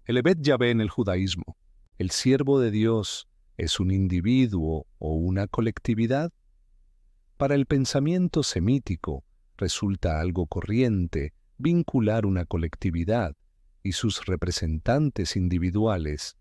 El Evet Yahvé en el judaísmo. ¿El siervo de Dios es un individuo o una colectividad? Para el pensamiento semítico resulta algo corriente vincular una colectividad y sus representantes individuales.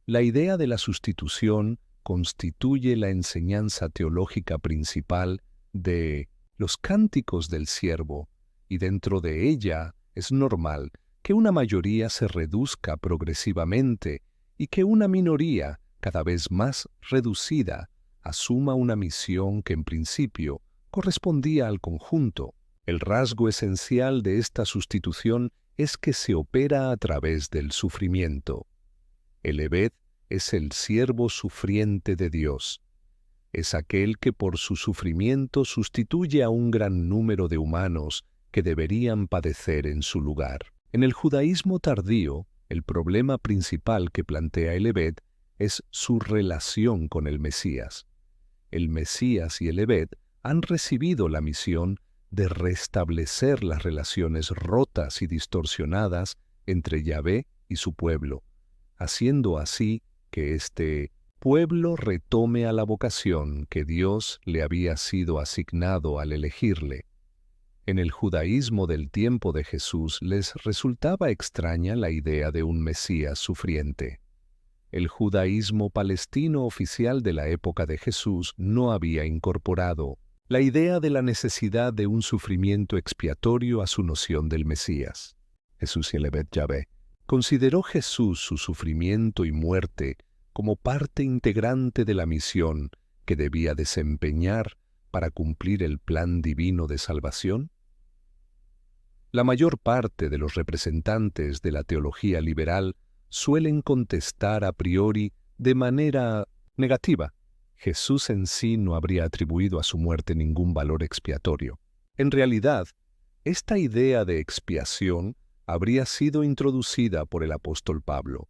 La idea de la sustitución constituye la enseñanza teológica principal de los cánticos del siervo, y dentro de ella es normal que una mayoría se reduzca progresivamente y que una minoría, cada vez más reducida, asuma una misión que en principio correspondía al conjunto. El rasgo esencial de esta sustitución es que se opera a través del sufrimiento. El Evet es el siervo sufriente de Dios. Es aquel que por su sufrimiento sustituye a un gran número de humanos que deberían padecer en su lugar. En el judaísmo tardío, el problema principal que plantea el Evet es su relación con el Mesías. El Mesías y el Evet han recibido la misión de restablecer las relaciones rotas y distorsionadas entre Yahvé y su pueblo, haciendo así que este pueblo retome a la vocación que Dios le había sido asignado al elegirle. En el judaísmo del tiempo de Jesús les resultaba extraña la idea de un Mesías sufriente. El judaísmo palestino oficial de la época de Jesús no había incorporado la idea de la necesidad de un sufrimiento expiatorio a su noción del Mesías. Jesús y el Evet Yahvé. Consideró Jesús su sufrimiento y muerte como parte integrante de la misión que debía desempeñar para cumplir el plan divino de salvación. La mayor parte de los representantes de la teología liberal suelen contestar a priori de manera negativa. Jesús en sí no habría atribuido a su muerte ningún valor expiatorio. En realidad, esta idea de expiación habría sido introducida por el apóstol Pablo.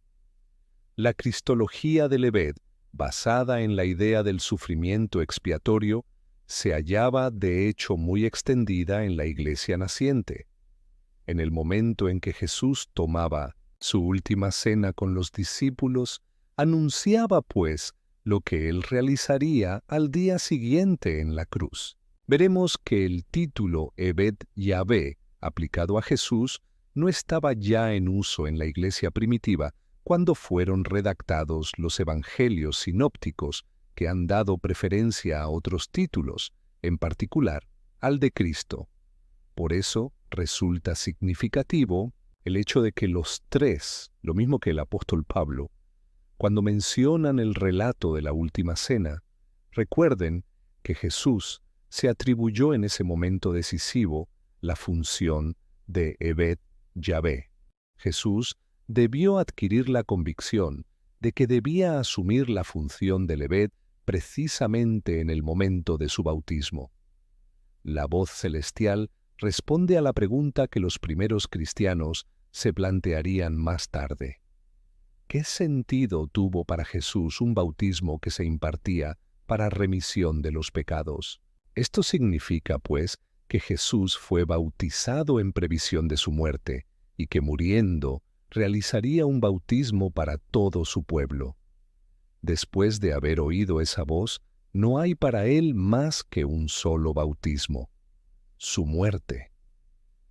La cristología del Evet, basada en la idea del sufrimiento expiatorio, se hallaba de hecho muy extendida en la iglesia naciente. En el momento en que Jesús tomaba su última cena con los discípulos, anunciaba pues lo que él realizaría al día siguiente en la cruz. Veremos que el título Evet Yahvé, aplicado a Jesús, no estaba ya en uso en la iglesia primitiva cuando fueron redactados los evangelios sinópticos que han dado preferencia a otros títulos, en particular al de Cristo. Por eso resulta significativo el hecho de que los tres, lo mismo que el apóstol Pablo, cuando mencionan el relato de la última cena, recuerden que Jesús se atribuyó en ese momento decisivo la función de Evet Yahvé. Jesús debió adquirir la convicción de que debía asumir la función del Evet precisamente en el momento de su bautismo. La voz celestial responde a la pregunta que los primeros cristianos se plantearían más tarde. ¿Qué sentido tuvo para Jesús un bautismo que se impartía para remisión de los pecados? Esto significa, pues, que Jesús fue bautizado en previsión de su muerte y que muriendo realizaría un bautismo para todo su pueblo. Después de haber oído esa voz, no hay para él más que un solo bautismo: su muerte.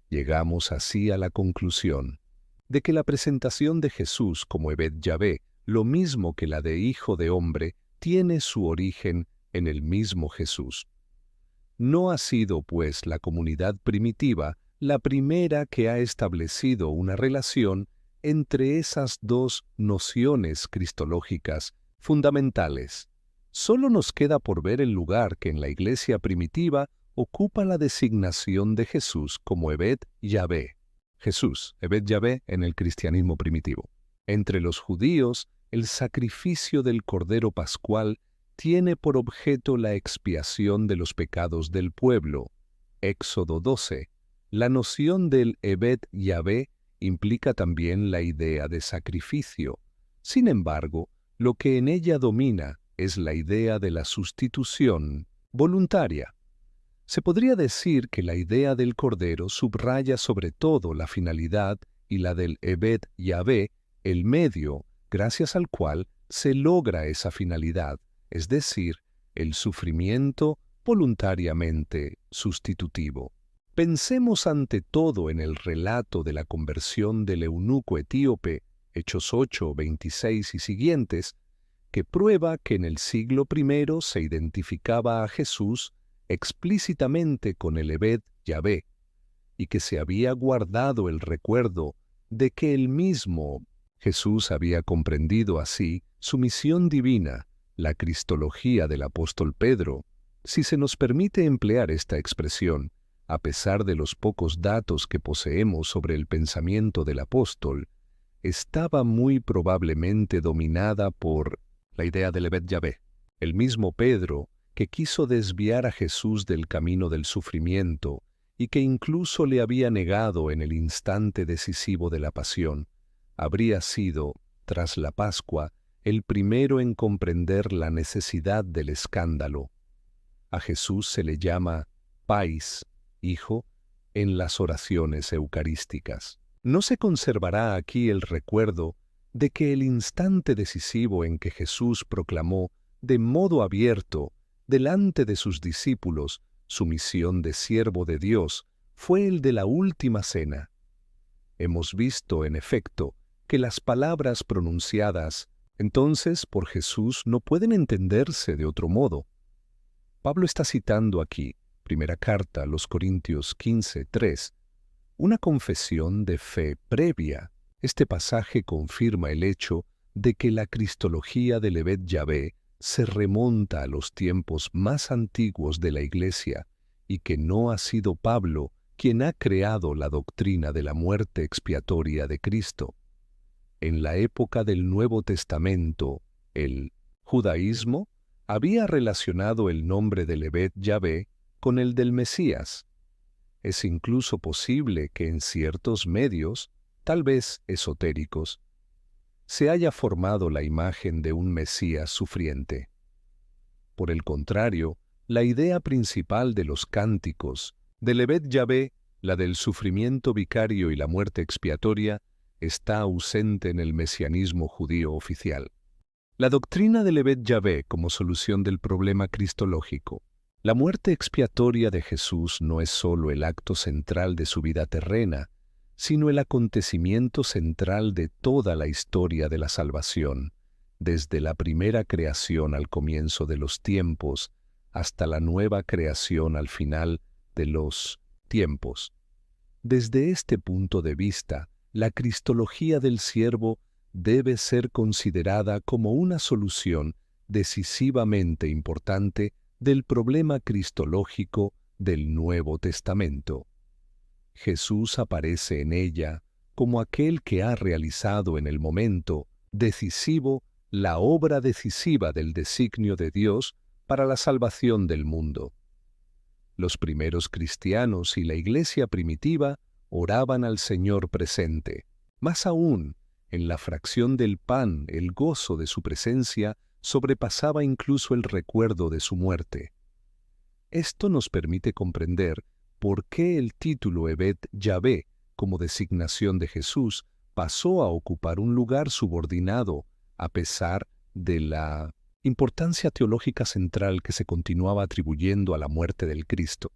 Llegamos así a la conclusión de que la presentación de Jesús como Evet Yahvé, lo mismo que la de Hijo de Hombre, tiene su origen en el mismo Jesús. No ha sido, pues, la comunidad primitiva la primera que ha establecido una relación entre esas dos nociones cristológicas fundamentales. Solo nos queda por ver el lugar que en la iglesia primitiva ocupa la designación de Jesús como Evet Yahvé. Jesús, Evet Yahvé en el cristianismo primitivo. Entre los judíos, el sacrificio del Cordero Pascual tiene por objeto la expiación de los pecados del pueblo. Éxodo 12. La noción del Evet Yahvé implica también la idea de sacrificio. Sin embargo, lo que en ella domina es la idea de la sustitución voluntaria. Se podría decir que la idea del Cordero subraya sobre todo la finalidad y la del Evet Yahvé el medio gracias al cual se logra esa finalidad, es decir, el sufrimiento voluntariamente sustitutivo. Pensemos ante todo en el relato de la conversión del eunuco etíope, Hechos 8, 26 y siguientes, que prueba que en el siglo I se identificaba a Jesús explícitamente con el Eved Yahvé, y que se había guardado el recuerdo de que el mismo Jesús había comprendido así su misión divina, la cristología del apóstol Pedro, si se nos permite emplear esta expresión, a pesar de los pocos datos que poseemos sobre el pensamiento del apóstol, estaba muy probablemente dominada por la idea del Eved Yahvé. El mismo Pedro, que quiso desviar a Jesús del camino del sufrimiento y que incluso le había negado en el instante decisivo de la pasión, habría sido, tras la Pascua, el primero en comprender la necesidad del escándalo. A Jesús se le llama Pais, Hijo, en las oraciones eucarísticas. No se conservará aquí el recuerdo de que el instante decisivo en que Jesús proclamó de modo abierto delante de sus discípulos su misión de siervo de Dios fue el de la última cena. Hemos visto, en efecto, que las palabras pronunciadas entonces por Jesús no pueden entenderse de otro modo. Pablo está citando aquí, primera carta a los Corintios 15:3, una confesión de fe previa. Este pasaje confirma el hecho de que la cristología del Eved Yahvé se remonta a los tiempos más antiguos de la Iglesia y que no ha sido Pablo quien ha creado la doctrina de la muerte expiatoria de Cristo. En la época del Nuevo Testamento, el judaísmo había relacionado el nombre del Eved Yahvé con el del Mesías. Es incluso posible que en ciertos medios, tal vez esotéricos, se haya formado la imagen de un Mesías sufriente. Por el contrario, la idea principal de los cánticos, del Eved Yahvé, la del sufrimiento vicario y la muerte expiatoria, está ausente en el mesianismo judío oficial. La doctrina del Eved Yahvé como solución del problema cristológico. La muerte expiatoria de Jesús no es sólo el acto central de su vida terrena, sino el acontecimiento central de toda la historia de la salvación, desde la primera creación al comienzo de los tiempos hasta la nueva creación al final de los tiempos. Desde este punto de vista, la cristología del siervo debe ser considerada como una solución decisivamente importante del problema cristológico del Nuevo Testamento. Jesús aparece en ella como aquel que ha realizado en el momento decisivo la obra decisiva del designio de Dios para la salvación del mundo. Los primeros cristianos y la Iglesia primitiva oraban al Señor presente. Más aún, en la fracción del pan, el gozo de su presencia sobrepasaba incluso el recuerdo de su muerte. Esto nos permite comprender por qué el título Eved Yahvé, como designación de Jesús, pasó a ocupar un lugar subordinado, a pesar de la importancia teológica central que se continuaba atribuyendo a la muerte del Cristo.